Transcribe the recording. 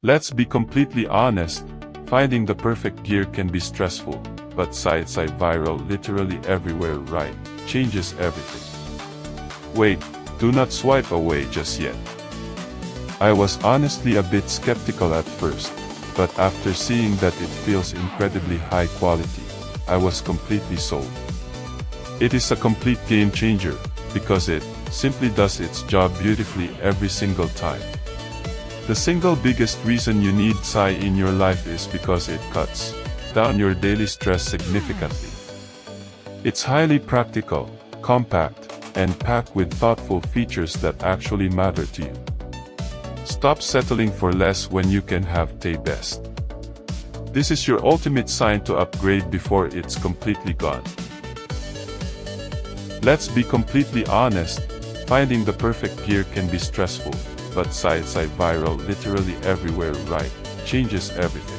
Let's be completely honest, finding the perfect gear can be stressful, but side viral literally everywhere right, changes everything. Wait, do not swipe away just yet. I was honestly a bit skeptical at first, but after seeing that it feels incredibly high quality, I was completely sold. It is a complete game changer, because it simply does its job beautifully every single time. The single biggest reason you need Sai in your life is because it cuts down your daily stress significantly. It's highly practical, compact, and packed with thoughtful features that actually matter to you. Stop settling for less when you can have the best. This is your ultimate sign to upgrade before it's completely gone. Let's be completely honest, finding the perfect gear can be stressful, but side viral literally everywhere right, changes everything.